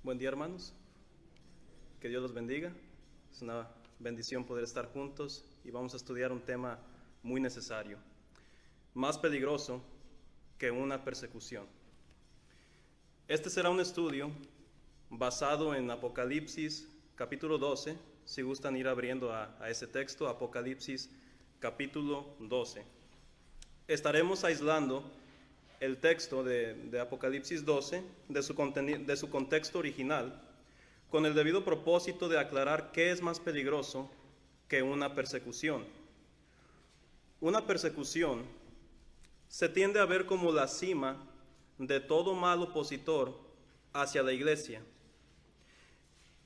Buen día, hermanos. Que Dios los bendiga. Es una bendición poder estar juntos y vamos a estudiar un tema muy necesario, más peligroso que una persecución. Este será un estudio basado en Apocalipsis capítulo 12. Si gustan ir abriendo a ese texto, Apocalipsis capítulo 12. Estaremos aislando el texto de Apocalipsis 12 de su contexto original, con el debido propósito de aclarar qué es más peligroso que una persecución. Una persecución se tiende a ver como la cima de todo mal opositor hacia la iglesia.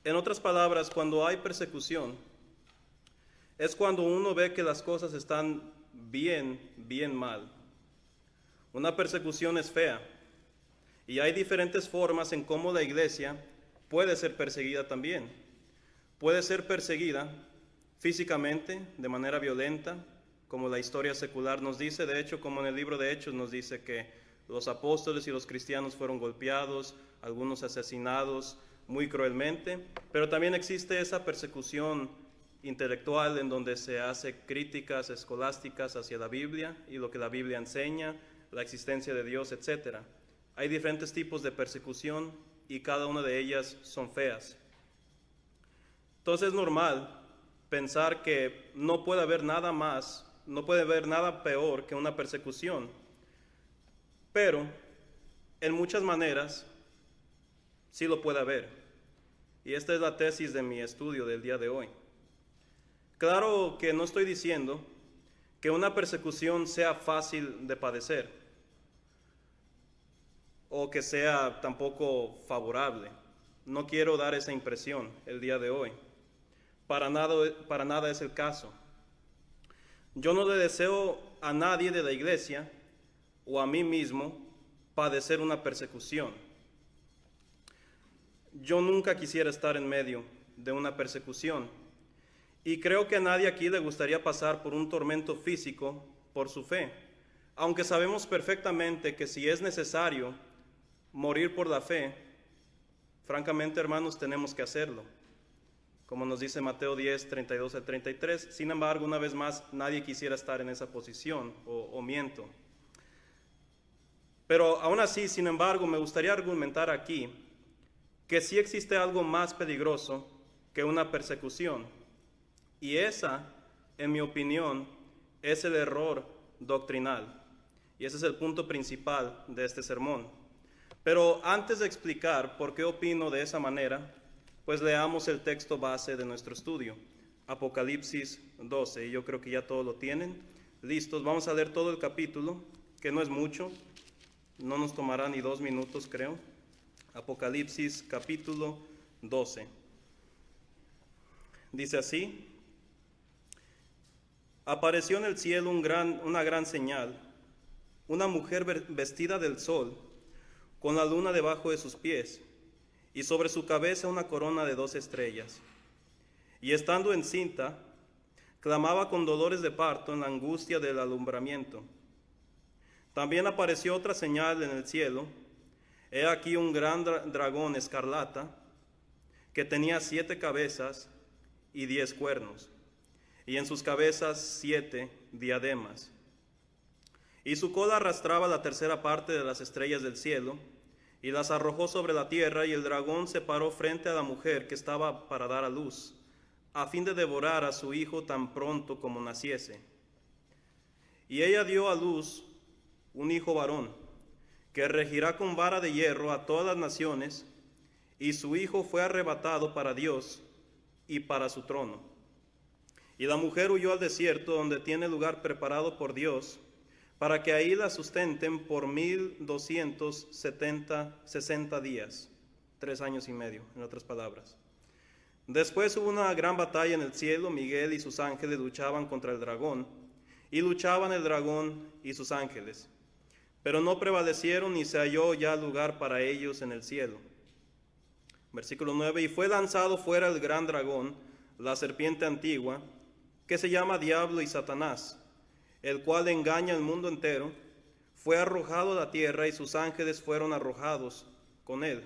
En otras palabras, cuando hay persecución, es cuando uno ve que las cosas están bien mal. Una persecución es fea y hay diferentes formas en cómo la iglesia puede ser perseguida también. Puede ser perseguida físicamente, de manera violenta, como la historia secular nos dice. De hecho, como en el libro de Hechos nos dice que los apóstoles y los cristianos fueron golpeados, algunos asesinados muy cruelmente, pero también existe esa persecución intelectual en donde se hace críticas escolásticas hacia la Biblia y lo que la Biblia enseña, la existencia de Dios, etc. Hay diferentes tipos de persecución y cada una de ellas son feas. Entonces es normal pensar que no puede haber nada más, no puede haber nada peor que una persecución, pero en muchas maneras sí lo puede haber. Y esta es la tesis de mi estudio del día de hoy. Claro que no estoy diciendo que una persecución sea fácil de padecer o que sea tampoco favorable. No quiero dar esa impresión el día de hoy. Para nada es el caso. Yo no le deseo a nadie de la iglesia o a mí mismo padecer una persecución. Yo nunca quisiera estar en medio de una persecución y creo que a nadie aquí le gustaría pasar por un tormento físico por su fe, aunque sabemos perfectamente que si es necesario morir por la fe, francamente, hermanos, tenemos que hacerlo, como nos dice Mateo 10, 32 al 33. Sin embargo, una vez más, nadie quisiera estar en esa posición, o miento. Pero aún así, sin embargo, me gustaría argumentar aquí que sí existe algo más peligroso que una persecución, y esa, en mi opinión, es el error doctrinal, y ese es el punto principal de este sermón. Pero antes de explicar por qué opino de esa manera, pues leamos el texto base de nuestro estudio, Apocalipsis 12, y yo creo que ya todos lo tienen. Listos, vamos a leer todo el capítulo, que no es mucho, no nos tomará ni 2 minutos, creo. Apocalipsis capítulo 12. Dice así: apareció en el cielo una gran señal, una mujer vestida del sol, con la luna debajo de sus pies, y sobre su cabeza una corona de 2 estrellas. Y estando encinta, clamaba con dolores de parto en la angustia del alumbramiento. También apareció otra señal en el cielo. He aquí un gran dragón escarlata, que tenía 7 cabezas y 10 cuernos, y en sus cabezas 7 diademas. Y su cola arrastraba la tercera parte de las estrellas del cielo, y las arrojó sobre la tierra, y el dragón se paró frente a la mujer que estaba para dar a luz, a fin de devorar a su hijo tan pronto como naciese. Y ella dio a luz un hijo varón, que regirá con vara de hierro a todas las naciones, y su hijo fue arrebatado para Dios y para su trono. Y la mujer huyó al desierto, donde tiene lugar preparado por Dios, para que ahí la sustenten por 1260 días, 3 años y medio, en otras palabras. Después hubo una gran batalla en el cielo. Miguel y sus ángeles luchaban contra el dragón, y luchaban el dragón y sus ángeles, pero no prevalecieron, ni se halló ya lugar para ellos en el cielo. Versículo 9: y fue lanzado fuera el gran dragón, la serpiente antigua, que se llama Diablo y Satanás, el cual engaña al mundo entero. Fue arrojado a la tierra, y sus ángeles fueron arrojados con él.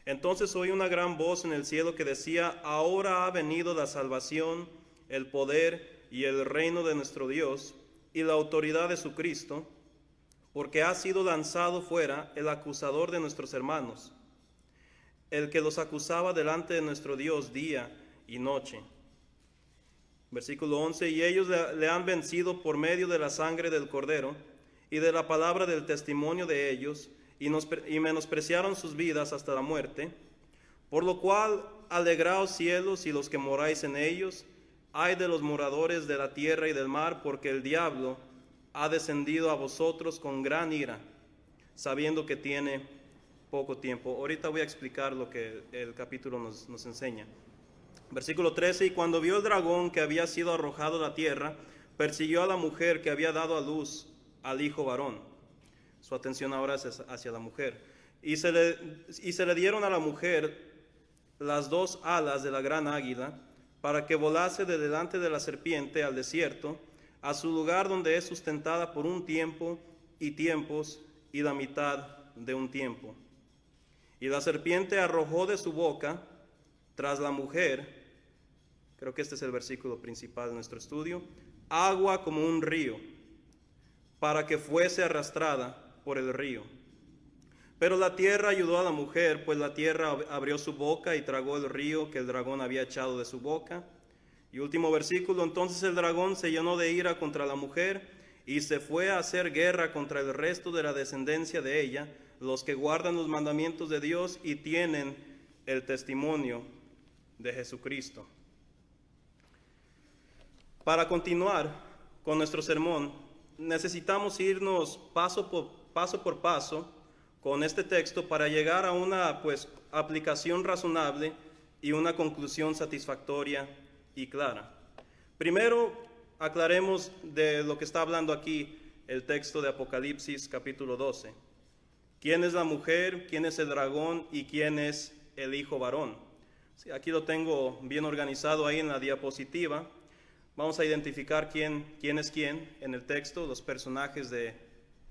Entonces oí una gran voz en el cielo que decía: ahora ha venido la salvación, el poder y el reino de nuestro Dios y la autoridad de su Cristo, porque ha sido lanzado fuera el acusador de nuestros hermanos, el que los acusaba delante de nuestro Dios día y noche. Versículo 11: y ellos le han vencido por medio de la sangre del Cordero y de la palabra del testimonio de ellos, y menospreciaron sus vidas hasta la muerte. Por lo cual, alegraos cielos y los que moráis en ellos. Ay de los moradores de la tierra y del mar, porque el diablo ha descendido a vosotros con gran ira, sabiendo que tiene poco tiempo. Ahorita voy a explicar lo que el capítulo nos enseña. Versículo 13: y cuando vio el dragón que había sido arrojado a la tierra, persiguió a la mujer que había dado a luz al hijo varón. Su atención ahora es hacia la mujer. Y se le dieron a la mujer las dos alas de la gran águila, para que volase de delante de la serpiente al desierto, a su lugar donde es sustentada por un tiempo y tiempos y la mitad de un tiempo. Y la serpiente arrojó de su boca tras la mujer, creo que este es el versículo principal de nuestro estudio, agua como un río, para que fuese arrastrada por el río. Pero la tierra ayudó a la mujer, pues la tierra abrió su boca y tragó el río que el dragón había echado de su boca. Y último versículo: entonces el dragón se llenó de ira contra la mujer y se fue a hacer guerra contra el resto de la descendencia de ella, los que guardan los mandamientos de Dios y tienen el testimonio de Jesucristo. Para continuar con nuestro sermón, necesitamos irnos paso por paso con este texto para llegar a una aplicación razonable y una conclusión satisfactoria y clara. Primero, aclaremos de lo que está hablando aquí el texto de Apocalipsis capítulo 12. ¿Quién es la mujer? ¿Quién es el dragón? ¿Y quién es el hijo varón? Sí, aquí lo tengo bien organizado ahí en la diapositiva. Vamos a identificar quién es quién en el texto, los personajes de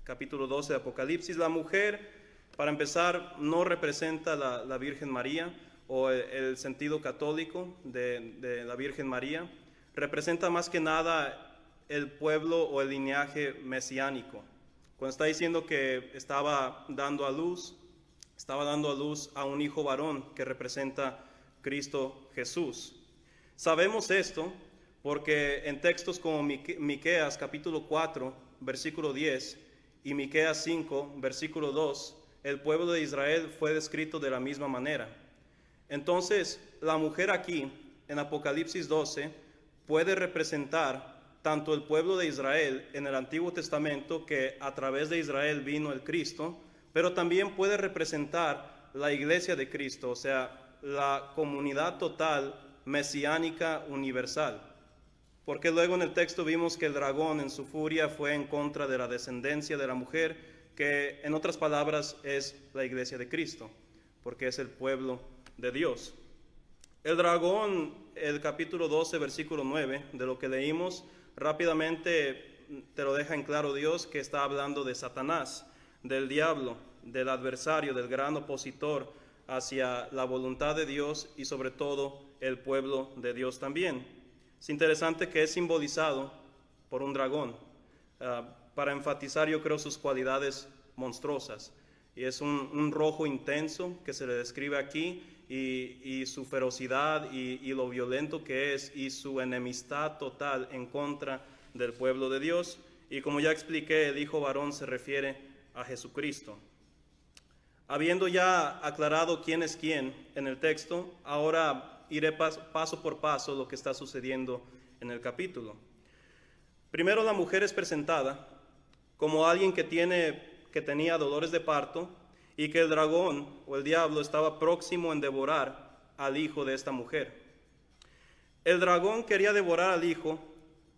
capítulo 12 de Apocalipsis. La mujer, para empezar, no representa la Virgen María o el sentido católico de la Virgen María. Representa más que nada el pueblo o el linaje mesiánico. Cuando está diciendo que estaba dando a luz a un hijo varón que representa Cristo Jesús. Sabemos esto porque en textos como Miqueas capítulo 4, versículo 10 y Miqueas 5, versículo 2, el pueblo de Israel fue descrito de la misma manera. Entonces, la mujer aquí, en Apocalipsis 12, puede representar tanto el pueblo de Israel en el Antiguo Testamento, que a través de Israel vino el Cristo, pero también puede representar la iglesia de Cristo, o sea, la comunidad total mesiánica universal. Porque luego en el texto vimos que el dragón en su furia fue en contra de la descendencia de la mujer, que en otras palabras es la iglesia de Cristo, porque es el pueblo de Dios. El dragón, el capítulo 12, versículo 9, de lo que leímos, rápidamente te lo deja en claro Dios, que está hablando de Satanás, del diablo, del adversario, del gran opositor hacia la voluntad de Dios y sobre todo el pueblo de Dios también. Es interesante que es simbolizado por un dragón, para enfatizar, yo creo, sus cualidades monstruosas. Y es un rojo intenso que se le describe aquí, y su ferocidad y lo violento que es, y su enemistad total en contra del pueblo de Dios. Y como ya expliqué, el hijo varón se refiere a Jesucristo. Habiendo ya aclarado quién es quién en el texto, ahora iré paso por paso lo que está sucediendo en el capítulo. Primero, la mujer es presentada como alguien que tenía dolores de parto y que el dragón o el diablo estaba próximo en devorar al hijo de esta mujer. El dragón quería devorar al hijo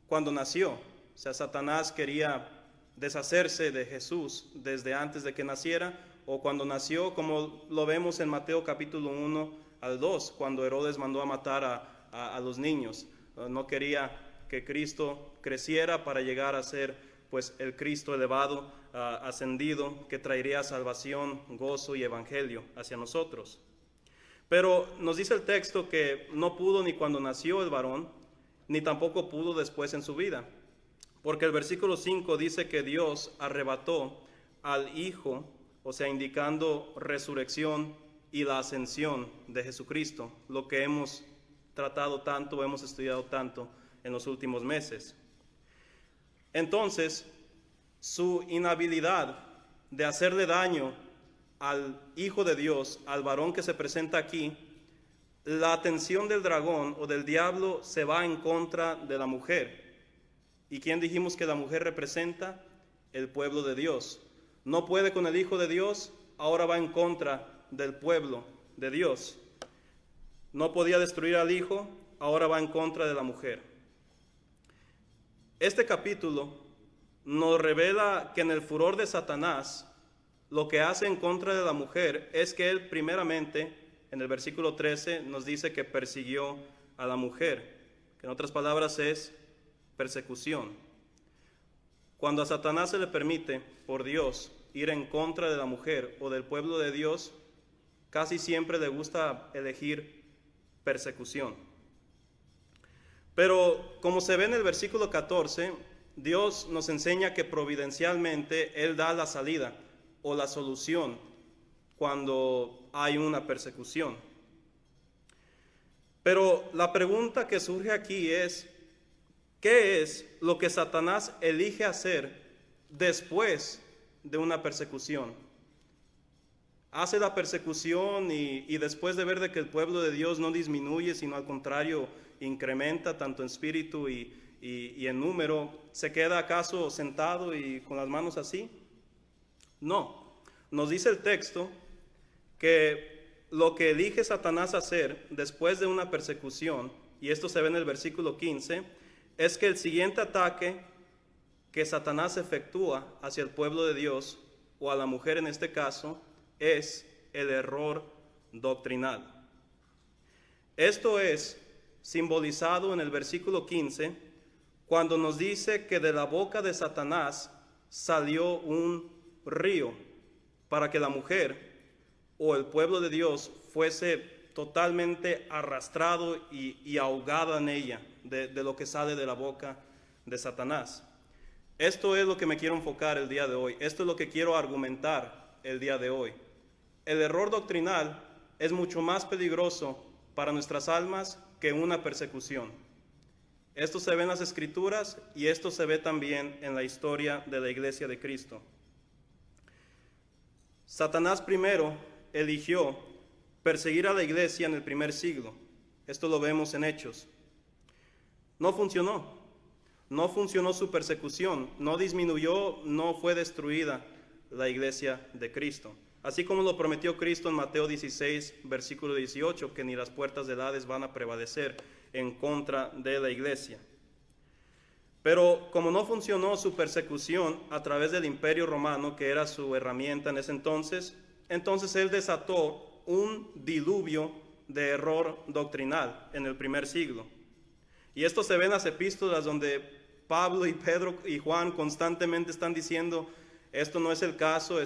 cuando nació, o sea, Satanás quería deshacerse de Jesús desde antes de que naciera, o cuando nació, como lo vemos en Mateo capítulo 1 al 2, cuando Herodes mandó a matar a los niños. No quería que Cristo creciera para llegar a ser pues el Cristo elevado, ascendido, que traería salvación, gozo y evangelio hacia nosotros. Pero nos dice el texto que no pudo ni cuando nació el varón, ni tampoco pudo después en su vida. Porque el versículo 5 dice que Dios arrebató al Hijo, o sea, indicando resurrección y la ascensión de Jesucristo, lo que hemos tratado tanto, hemos estudiado tanto en los últimos meses. Entonces, su inhabilidad de hacerle daño al Hijo de Dios, al varón que se presenta aquí, la atención del dragón o del diablo se va en contra de la mujer. ¿Y quién dijimos que la mujer representa? El pueblo de Dios. No puede con el Hijo de Dios, ahora va en contra del pueblo de Dios. No podía destruir al Hijo, ahora va en contra de la mujer. Este capítulo nos revela que en el furor de Satanás, lo que hace en contra de la mujer es que él primeramente, en el versículo 13, nos dice que persiguió a la mujer, que en otras palabras es persecución. Cuando a Satanás se le permite, por Dios, ir en contra de la mujer o del pueblo de Dios, casi siempre le gusta elegir persecución. Pero como se ve en el versículo 14, Dios nos enseña que providencialmente Él da la salida o la solución cuando hay una persecución. Pero la pregunta que surge aquí es, ¿qué es lo que Satanás elige hacer después de una persecución? Hace la persecución y después de ver de que el pueblo de Dios no disminuye, sino al contrario, incrementa tanto en espíritu y en número, ¿se queda acaso sentado y con las manos así? No, nos dice el texto que lo que elige Satanás hacer después de una persecución, y esto se ve en el versículo 15, es que el siguiente ataque que Satanás efectúa hacia el pueblo de Dios, o a la mujer en este caso, es el error doctrinal. Esto es simbolizado en el versículo 15, cuando nos dice que de la boca de Satanás salió un río para que la mujer o el pueblo de Dios fuese totalmente arrastrado y ahogado en ella de lo que sale de la boca de Satanás. Esto es lo que me quiero enfocar el día de hoy. Esto es lo que quiero argumentar el día de hoy. El error doctrinal es mucho más peligroso para nuestras almas que una persecución. Esto se ve en las Escrituras y esto se ve también en la historia de la Iglesia de Cristo. Satanás primero eligió perseguir a la Iglesia en el primer siglo. Esto lo vemos en Hechos. No funcionó. No funcionó su persecución. No disminuyó, no fue destruida la Iglesia de Cristo. Así como lo prometió Cristo en Mateo 16, versículo 18, que ni las puertas del Hades van a prevalecer en contra de la iglesia. Pero como no funcionó su persecución a través del Imperio Romano, que era su herramienta en ese entonces él desató un diluvio de error doctrinal en el primer siglo. Y esto se ve en las epístolas donde Pablo y Pedro y Juan constantemente están diciendo, esto no es el caso,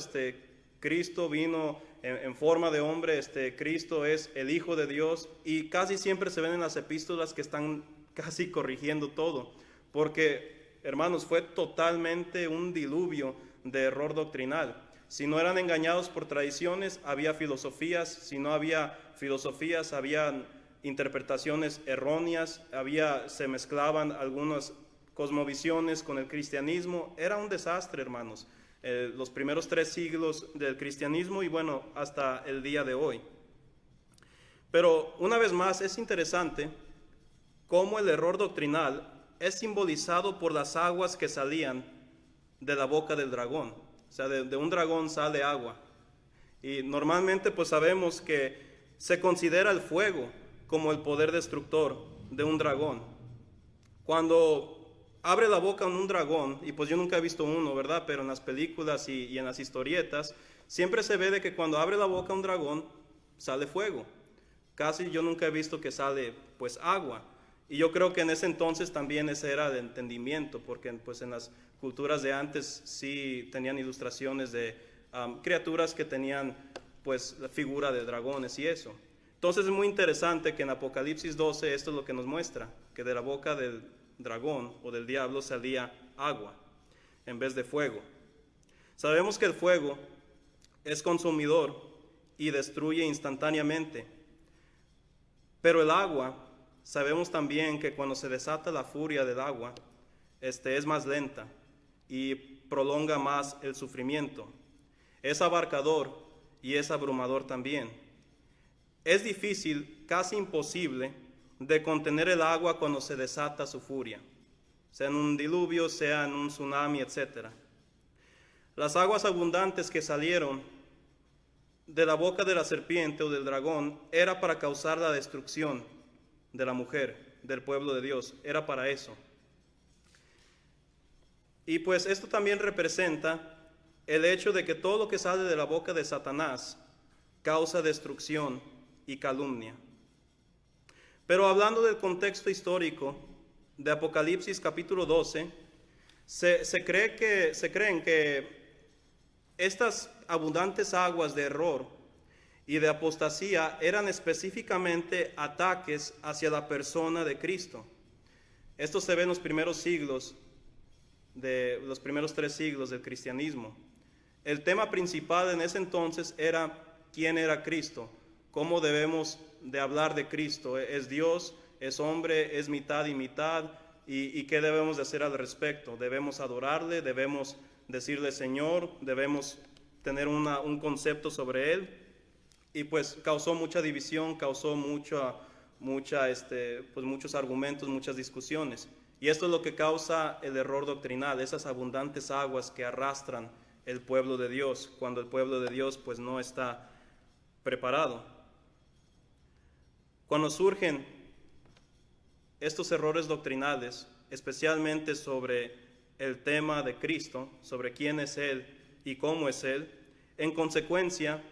Cristo vino en forma de hombre, Cristo es el Hijo de Dios, y casi siempre se ven en las epístolas que están casi corrigiendo todo, porque, hermanos, fue totalmente un diluvio de error doctrinal. Si no eran engañados por tradiciones, había filosofías; si no había filosofías, había interpretaciones erróneas, se mezclaban algunas cosmovisiones con el cristianismo. Era un desastre, hermanos. Los primeros 3 siglos del cristianismo y bueno, hasta el día de hoy. Pero una vez más es interesante cómo el error doctrinal es simbolizado por las aguas que salían de la boca del dragón. O sea, de un dragón sale agua. Y normalmente pues sabemos que se considera el fuego como el poder destructor de un dragón. Cuando abre la boca un dragón, y pues yo nunca he visto uno, ¿verdad? Pero en las películas y en las historietas, siempre se ve de que cuando abre la boca un dragón, sale fuego. Casi yo nunca he visto que sale, pues, agua. Y yo creo que en ese entonces también ese era el entendimiento, porque pues en las culturas de antes sí tenían ilustraciones de criaturas que tenían, pues, la figura de dragones y eso. Entonces es muy interesante que en Apocalipsis 12 esto es lo que nos muestra, que de la boca del dragón o del diablo salía agua en vez de fuego. Sabemos que el fuego es consumidor y destruye instantáneamente, pero el agua, sabemos también que cuando se desata la furia del agua, es más lenta y prolonga más el sufrimiento. Es abarcador y es abrumador también. Es difícil, casi imposible, de contener el agua cuando se desata su furia, sea en un diluvio, sea en un tsunami, etc. Las aguas abundantes que salieron de la boca de la serpiente o del dragón era para causar la destrucción de la mujer, del pueblo de Dios, era para eso. Y pues esto también representa el hecho de que todo lo que sale de la boca de Satanás causa destrucción y calumnia. Pero hablando del contexto histórico de Apocalipsis capítulo 12, se creen que estas abundantes aguas de error y de apostasía eran específicamente ataques hacia la persona de Cristo. Esto se ve en los primeros siglos, de los primeros 3 siglos del cristianismo. El tema principal en ese entonces era quién era Cristo, cómo debemos de hablar de Cristo. ¿Es Dios? ¿Es hombre? ¿Es mitad y mitad? ¿Y qué debemos de hacer al respecto? ¿Debemos adorarle? ¿Debemos decirle Señor? ¿Debemos tener un concepto sobre Él? Y pues causó mucha división, causó muchos argumentos, muchas discusiones. Y esto es lo que causa el error doctrinal, esas abundantes aguas que arrastran el pueblo de Dios, cuando el pueblo de Dios pues no está preparado. Cuando surgen estos errores doctrinales, especialmente sobre el tema de Cristo, sobre quién es Él y cómo es Él, en consecuencia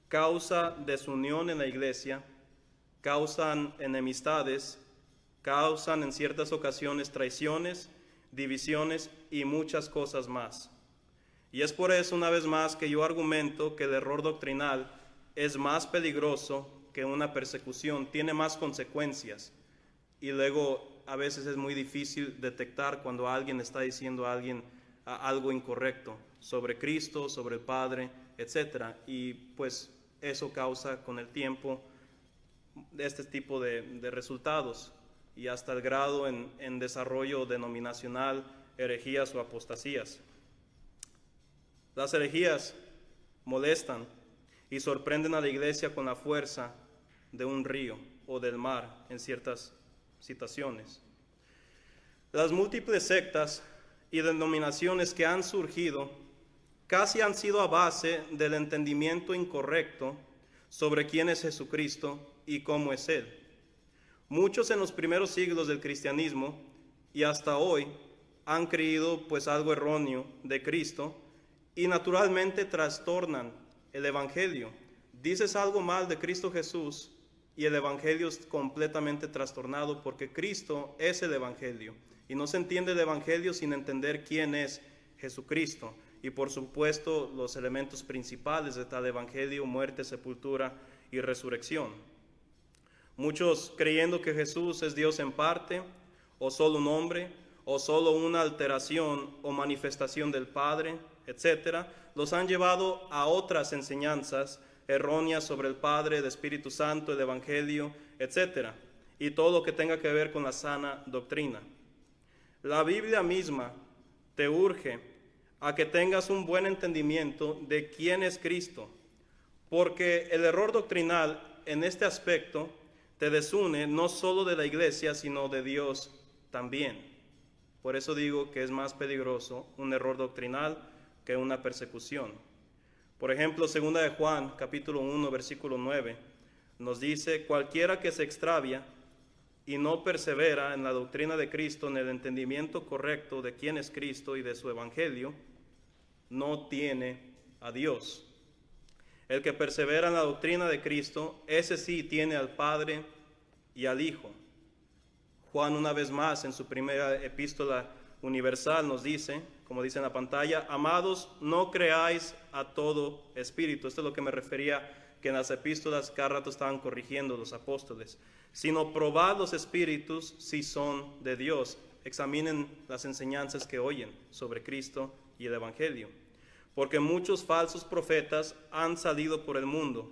causa desunión en la iglesia, causan enemistades, causan en ciertas ocasiones traiciones, divisiones y muchas cosas más. Y es por eso, una vez más, que yo argumento que el error doctrinal es más peligroso que una persecución, tiene más consecuencias. Y luego a veces es muy difícil detectar cuando alguien está diciendo a alguien algo incorrecto sobre Cristo, sobre el Padre, etc. Y pues eso causa con el tiempo este tipo de resultados y hasta el grado en desarrollo denominacional, herejías o apostasías. Las herejías molestan y sorprenden a la iglesia con la fuerza de un río o del mar en ciertas situaciones. Las múltiples sectas y denominaciones que han surgido casi han sido a base del entendimiento incorrecto sobre quién es Jesucristo y cómo es Él. Muchos en los primeros siglos del cristianismo y hasta hoy han creído pues algo erróneo de Cristo y naturalmente trastornan el Evangelio. Dices algo mal de Cristo Jesús y el Evangelio es completamente trastornado porque Cristo es el Evangelio. Y no se entiende el Evangelio sin entender quién es Jesucristo. Y por supuesto los elementos principales de tal Evangelio: muerte, sepultura y resurrección. Muchos creyendo que Jesús es Dios en parte, o solo un hombre, o solo una alteración o manifestación del Padre, etc., los han llevado a otras enseñanzas erróneas sobre el Padre, el Espíritu Santo, el Evangelio, etc., y todo lo que tenga que ver con la sana doctrina. La Biblia misma te urge a que tengas un buen entendimiento de quién es Cristo, porque el error doctrinal en este aspecto te desune no solo de la iglesia, sino de Dios también. Por eso digo que es más peligroso un error doctrinal que una persecución. Por ejemplo, 2 de Juan, capítulo 1, versículo 9, nos dice: cualquiera que se extravia y no persevera en la doctrina de Cristo, en el entendimiento correcto de quién es Cristo y de su evangelio, no tiene a Dios. El que persevera en la doctrina de Cristo, ese sí tiene al Padre y al Hijo. Juan, una vez más, en su primera epístola universal nos dice, como dice en la pantalla: amados, no creáis a todo espíritu. Esto es lo que me refería que en las epístolas cada rato estaban corrigiendo los apóstoles, sino probad los espíritus si son de Dios. Examinen las enseñanzas que oyen sobre Cristo y el Evangelio, porque muchos falsos profetas han salido por el mundo.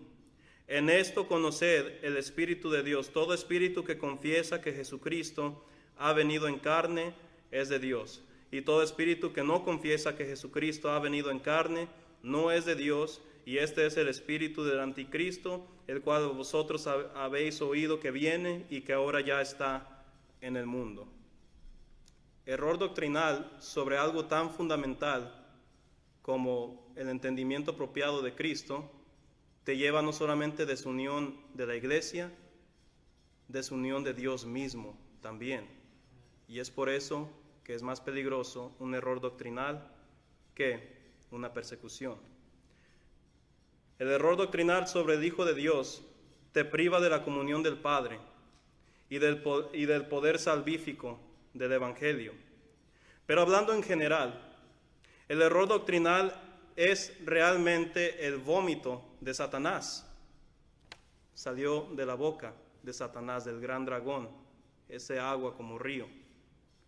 En esto conoced el Espíritu de Dios. Todo espíritu que confiesa que Jesucristo ha venido en carne es de Dios. Y todo espíritu que no confiesa que Jesucristo ha venido en carne no es de Dios. Y este es el espíritu del anticristo, el cual vosotros habéis oído que viene y que ahora ya está en el mundo. Error doctrinal sobre algo tan fundamental como el entendimiento apropiado de Cristo te lleva no solamente a desunión de la iglesia, desunión de Dios mismo también. Y es por eso que es más peligroso un error doctrinal que una persecución. El error doctrinal sobre el Hijo de Dios te priva de la comunión del Padre y del poder salvífico del Evangelio. Pero hablando en general, el error doctrinal es realmente el vómito de Satanás. Salió de la boca de Satanás, del gran dragón, ese agua como río.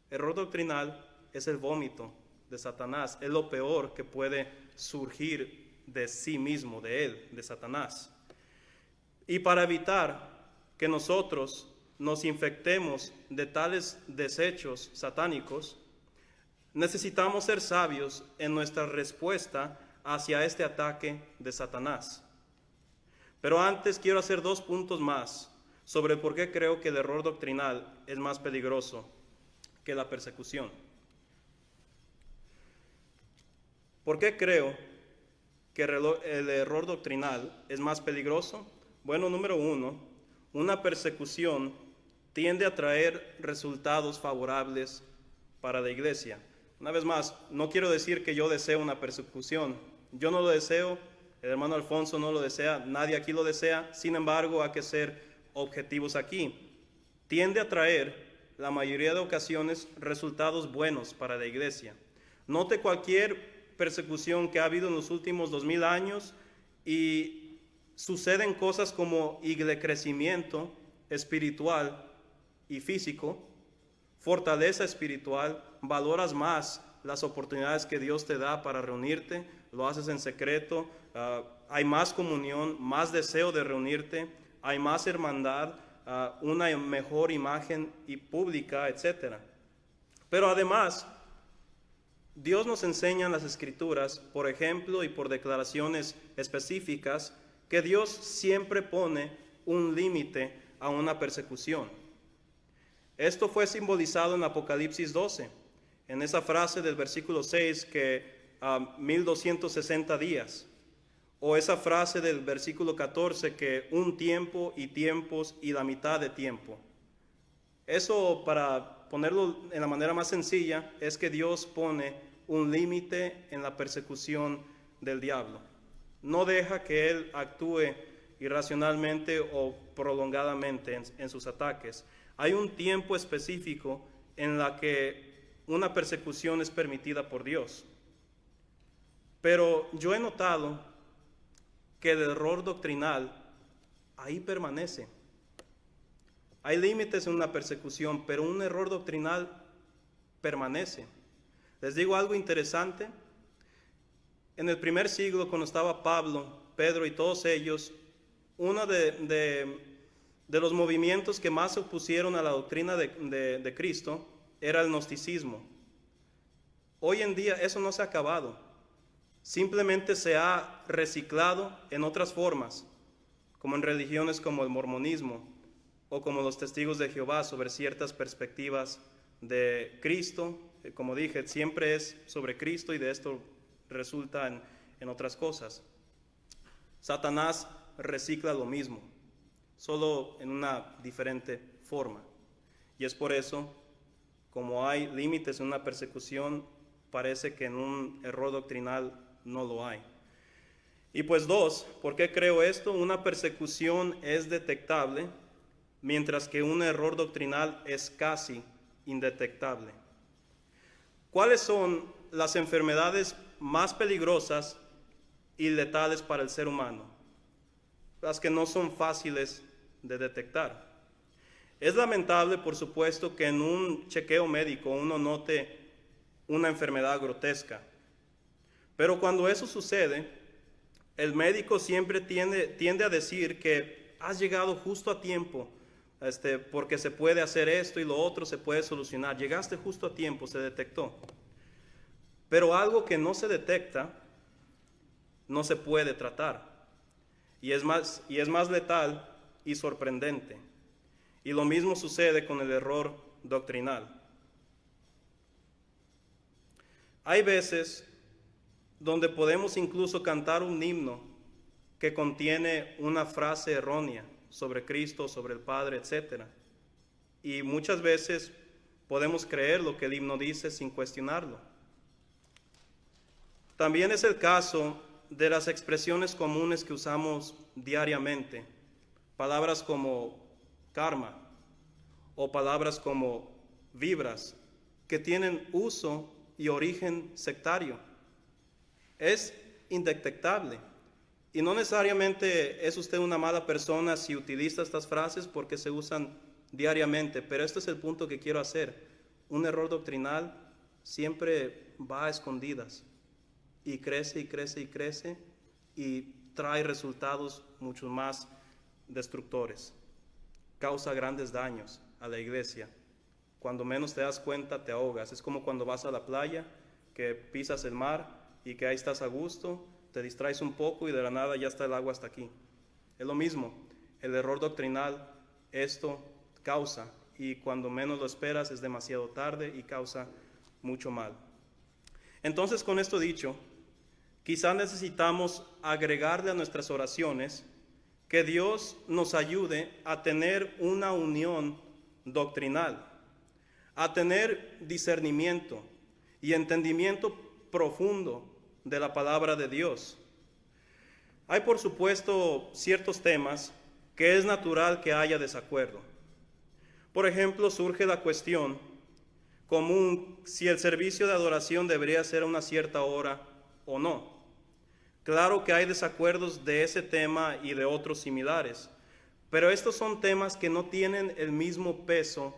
Error doctrinal es el vómito de Satanás, es lo peor que puede surgir de sí mismo, de él, de Satanás. Y para evitar que nosotros nos infectemos de tales desechos satánicos, necesitamos ser sabios en nuestra respuesta hacia este ataque de Satanás. Pero antes quiero hacer 2 puntos más sobre por qué creo que el error doctrinal es más peligroso que la persecución. ¿Por qué creo que el error doctrinal es más peligroso? Bueno, número 1, una persecución tiende a traer resultados favorables para la iglesia. Una vez más, no quiero decir que yo deseo una persecución. Yo no lo deseo, el hermano Alfonso no lo desea, nadie aquí lo desea. Sin embargo, hay que ser objetivos aquí. Tiende a traer, la mayoría de ocasiones, resultados buenos para la iglesia. Note cualquier persecución que ha habido en los últimos 2000 años y suceden cosas como crecimiento espiritual y físico, fortaleza espiritual, valoras más las oportunidades que Dios te da para reunirte, lo haces en secreto, hay más comunión, más deseo de reunirte, hay más hermandad, una mejor imagen y pública, etc. Pero además, Dios nos enseña en las Escrituras, por ejemplo y por declaraciones específicas, que Dios siempre pone un límite a una persecución. Esto fue simbolizado en Apocalipsis 12, en esa frase del versículo 6 que 1260 días, o esa frase del versículo 14 que un tiempo y tiempos y la mitad de tiempo. Eso, para ponerlo en la manera más sencilla, es que Dios pone un límite en la persecución del diablo. No deja que él actúe irracionalmente o prolongadamente en sus ataques. Hay un tiempo específico en la que una persecución es permitida por Dios. Pero yo he notado que el error doctrinal ahí permanece. Hay límites en una persecución, pero un error doctrinal permanece. Les digo algo interesante. En el primer siglo, cuando estaba Pablo, Pedro y todos ellos, uno de los movimientos que más se opusieron a la doctrina de Cristo era el gnosticismo. Hoy en día eso no se ha acabado. Simplemente se ha reciclado en otras formas, como en religiones como el mormonismo o como los testigos de Jehová, sobre ciertas perspectivas de Cristo. Como dije, siempre es sobre Cristo y de esto resulta en otras cosas. Satanás recicla lo mismo, solo en una diferente forma. Y es por eso, como hay límites en una persecución, parece que en un error doctrinal no lo hay. Y pues 2, ¿por qué creo esto? Una persecución es detectable, mientras que un error doctrinal es casi indetectable. ¿Cuáles son las enfermedades más peligrosas y letales para el ser humano? las que no son fáciles de detectar. Es lamentable, por supuesto, que en un chequeo médico uno note una enfermedad grotesca, pero cuando eso sucede, el médico siempre tiende a decir que has llegado justo a tiempo, porque se puede hacer esto y lo otro se puede solucionar. Llegaste justo a tiempo, se detectó. Pero algo que no se detecta, no se puede tratar. Y es más letal y sorprendente. Y lo mismo sucede con el error doctrinal. Hay veces donde podemos incluso cantar un himno que contiene una frase errónea sobre Cristo, sobre el Padre, etc. Y muchas veces podemos creer lo que el himno dice sin cuestionarlo. También es el caso de las expresiones comunes que usamos diariamente, palabras como karma o palabras como vibras, que tienen uso y origen sectario. Es indetectable. Y no necesariamente es usted una mala persona si utiliza estas frases porque se usan diariamente, pero este es el punto que quiero hacer. Un error doctrinal siempre va a escondidas y crece y crece y crece y trae resultados mucho más destructores. Causa grandes daños a la iglesia. Cuando menos te das cuenta te ahogas. Es como cuando vas a la playa, que pisas el mar y que ahí estás a gusto, te distraes un poco y de la nada ya está el agua hasta aquí. Es lo mismo, el error doctrinal, esto causa, y cuando menos lo esperas es demasiado tarde y causa mucho mal. Entonces, con esto dicho, quizá necesitamos agregarle a nuestras oraciones que Dios nos ayude a tener una unión doctrinal, a tener discernimiento y entendimiento profundo de la palabra de Dios. Hay, por supuesto, ciertos temas que es natural que haya desacuerdo. Por ejemplo, surge la cuestión común si el servicio de adoración debería ser a una cierta hora o no. Claro que hay desacuerdos de ese tema y de otros similares, pero estos son temas que no tienen el mismo peso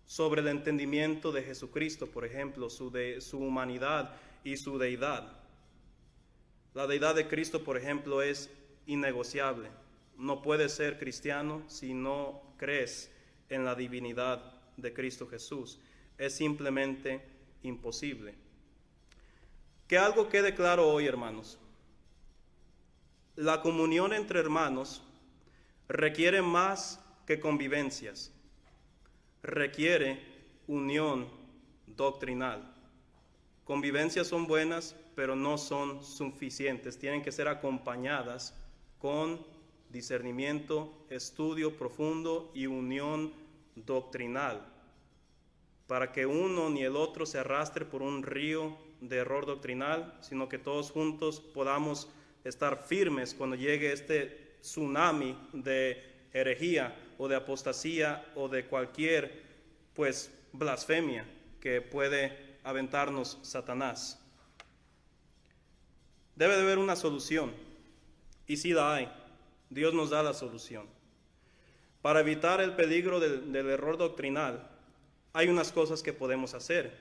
sobre el entendimiento de Jesucristo, por ejemplo, su humanidad y su deidad. La deidad de Cristo, por ejemplo, es innegociable. No puedes ser cristiano si no crees en la divinidad de Cristo Jesús. Es simplemente imposible. Que algo quede claro hoy, hermanos. La comunión entre hermanos requiere más que convivencias. Requiere unión doctrinal. Convivencias son buenas, pero no son suficientes. Tienen que ser acompañadas con discernimiento, estudio profundo y unión doctrinal, para que uno ni el otro se arrastre por un río de error doctrinal, sino que todos juntos podamos estar firmes cuando llegue este tsunami de herejía o de apostasía o de cualquier blasfemia que puede aventarnos Satanás. Debe de haber una solución, y sí la hay. Dios nos da la solución. Para evitar el peligro del error doctrinal, hay unas cosas que podemos hacer,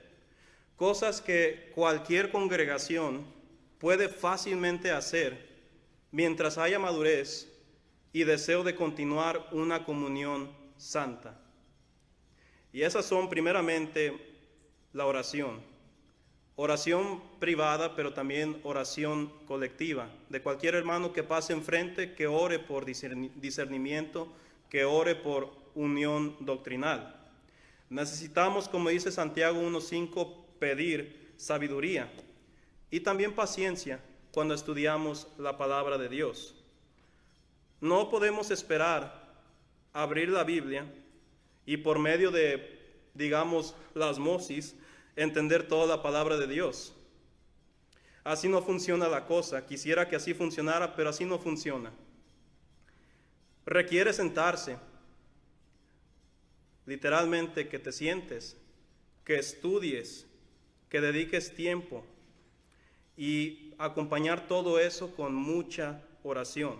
cosas que cualquier congregación puede fácilmente hacer mientras haya madurez y deseo de continuar una comunión santa. Y esas son primeramente la oración privada, pero también oración colectiva, de cualquier hermano que pase enfrente, que ore por discernimiento, que ore por unión doctrinal. Necesitamos, como dice Santiago 1:5, pedir sabiduría y también paciencia cuando estudiamos la palabra de Dios. No podemos esperar abrir la Biblia y por medio de, la osmosis, entender toda la palabra de Dios. Así no funciona la cosa. Quisiera que así funcionara, pero así no funciona. Requiere sentarse, literalmente que te sientes, que estudies, que dediques tiempo y acompañar todo eso con mucha oración.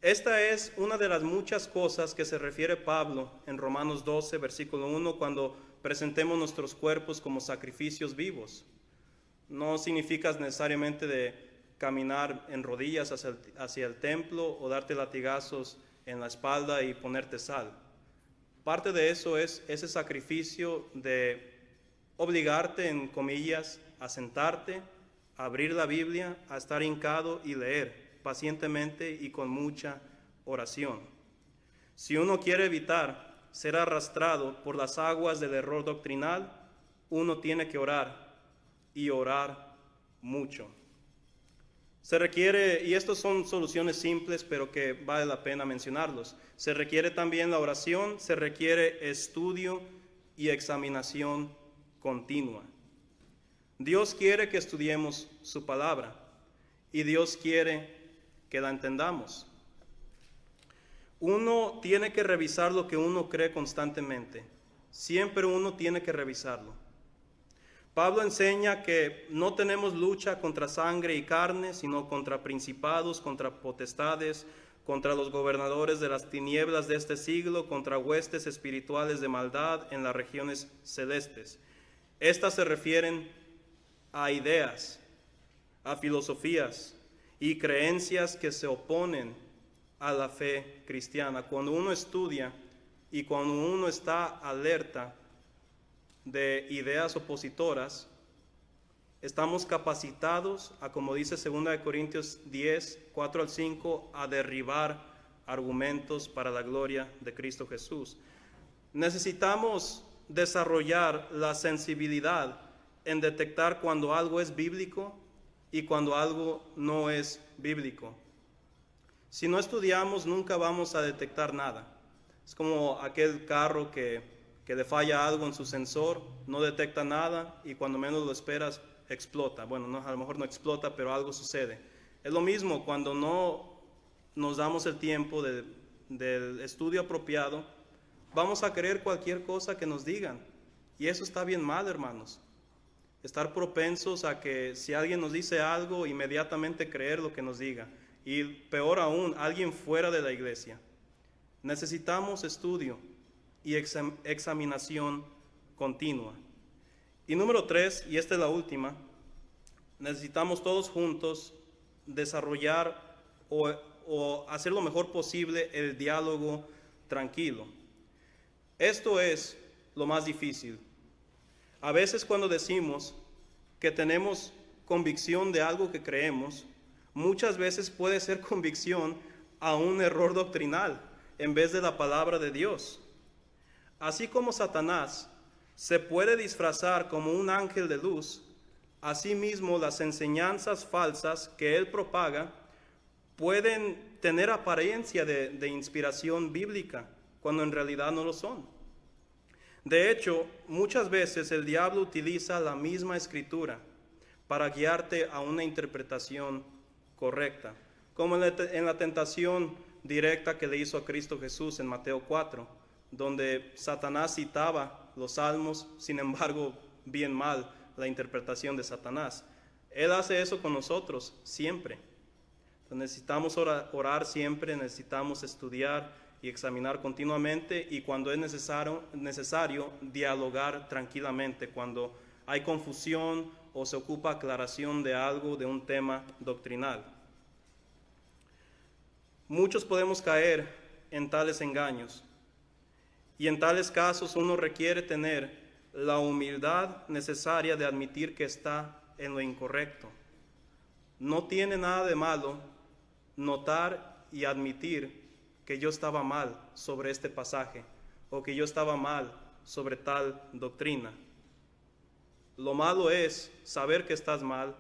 Esta es una de las muchas cosas que se refiere Pablo en Romanos 12, versículo 1, cuando presentemos nuestros cuerpos como sacrificios vivos. No significa necesariamente de caminar en rodillas hacia el templo o darte latigazos en la espalda y ponerte sal. Parte de eso es ese sacrificio de obligarte, en comillas, a sentarte, a abrir la Biblia, a estar hincado y leer pacientemente y con mucha oración. Si uno quiere evitar ser arrastrado por las aguas del error doctrinal, uno tiene que orar y orar mucho. Se requiere, y estas son soluciones simples, pero que vale la pena mencionarlos. Se requiere también la oración, se requiere estudio y examinación continua. Dios quiere que estudiemos su palabra y Dios quiere que la entendamos. Uno tiene que revisar lo que uno cree constantemente. Siempre uno tiene que revisarlo. Pablo enseña que no tenemos lucha contra sangre y carne, sino contra principados, contra potestades, contra los gobernadores de las tinieblas de este siglo, contra huestes espirituales de maldad en las regiones celestes. Estas se refieren a ideas, a filosofías y creencias que se oponen a la fe cristiana. Cuando uno estudia y cuando uno está alerta de ideas opositoras, estamos capacitados a, como dice 2 Corintios 10, 4 al 5, a derribar argumentos para la gloria de Cristo Jesús. Necesitamos desarrollar la sensibilidad en detectar cuando algo es bíblico y cuando algo no es bíblico. Si no estudiamos, nunca vamos a detectar nada. Es como aquel carro que le falla algo en su sensor, no detecta nada y cuando menos lo esperas explota. Bueno, no, a lo mejor no explota, pero algo sucede. Es lo mismo cuando no nos damos el tiempo del estudio apropiado, vamos a creer cualquier cosa que nos digan. Y eso está bien mal, hermanos. Estar propensos a que si alguien nos dice algo, inmediatamente creer lo que nos diga. Y peor aún, alguien fuera de la iglesia. Necesitamos estudio y examinación continua. Y número 3, y esta es la última, necesitamos todos juntos desarrollar o hacer lo mejor posible el diálogo tranquilo. Esto es lo más difícil. A veces cuando decimos que tenemos convicción de algo que creemos, muchas veces puede ser convicción a un error doctrinal en vez de la palabra de Dios. Así como Satanás se puede disfrazar como un ángel de luz, asimismo las enseñanzas falsas que él propaga pueden tener apariencia de inspiración bíblica, cuando en realidad no lo son. De hecho, muchas veces el diablo utiliza la misma escritura para guiarte a una interpretación correcta, como en la tentación directa que le hizo a Cristo Jesús en Mateo 4, donde Satanás citaba los salmos, sin embargo, bien mal la interpretación de Satanás. Él hace eso con nosotros siempre. Entonces, necesitamos orar siempre, necesitamos estudiar y examinar continuamente, y cuando es necesario dialogar tranquilamente, cuando hay confusión o se ocupa aclaración de algo, de un tema doctrinal. Muchos podemos caer en tales engaños, y en tales casos uno requiere tener la humildad necesaria de admitir que está en lo incorrecto. No tiene nada de malo notar y admitir que yo estaba mal sobre este pasaje o que yo estaba mal sobre tal doctrina. Lo malo es saber que estás mal,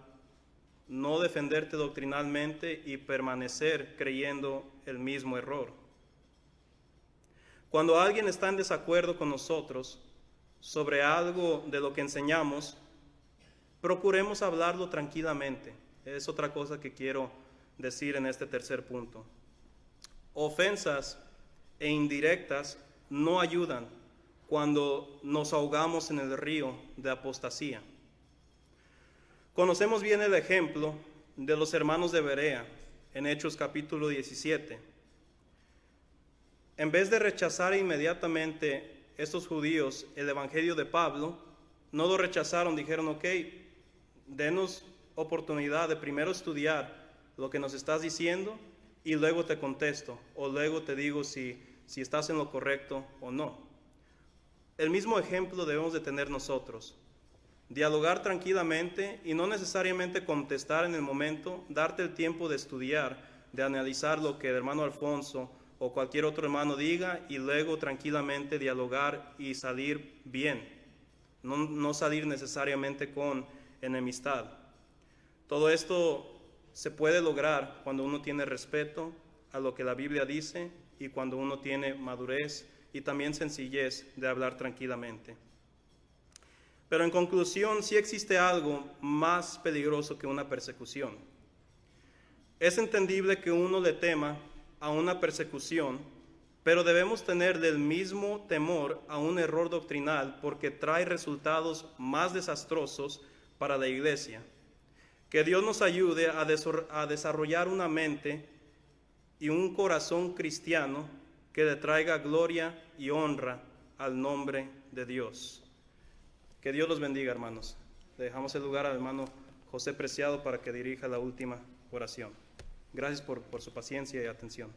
no defenderte doctrinalmente y permanecer creyendo el mismo error. Cuando alguien está en desacuerdo con nosotros sobre algo de lo que enseñamos, procuremos hablarlo tranquilamente. Es otra cosa que quiero decir en este tercer punto. Ofensas e indirectas no ayudan cuando nos ahogamos en el río de apostasía. Conocemos bien el ejemplo de los hermanos de Berea en Hechos capítulo 17, En vez de rechazar inmediatamente estos judíos el evangelio de Pablo, no lo rechazaron, dijeron, ok, denos oportunidad de primero estudiar lo que nos estás diciendo y luego te contesto, o luego te digo si estás en lo correcto o no. El mismo ejemplo debemos de tener nosotros. Dialogar tranquilamente y no necesariamente contestar en el momento, darte el tiempo de estudiar, de analizar lo que el hermano Alfonso o cualquier otro hermano diga y luego tranquilamente dialogar y salir bien, no salir necesariamente con enemistad. Todo esto se puede lograr cuando uno tiene respeto a lo que la Biblia dice y cuando uno tiene madurez y también sencillez de hablar tranquilamente. Pero en conclusión, sí existe algo más peligroso que una persecución. Es entendible que uno le tema a una persecución, pero debemos tener del mismo temor a un error doctrinal porque trae resultados más desastrosos para la iglesia. Que Dios nos ayude a desarrollar una mente y un corazón cristiano que le traiga gloria y honra al nombre de Dios. Que Dios los bendiga, hermanos. Le dejamos el lugar al hermano José Preciado para que dirija la última oración. Gracias por su paciencia y atención.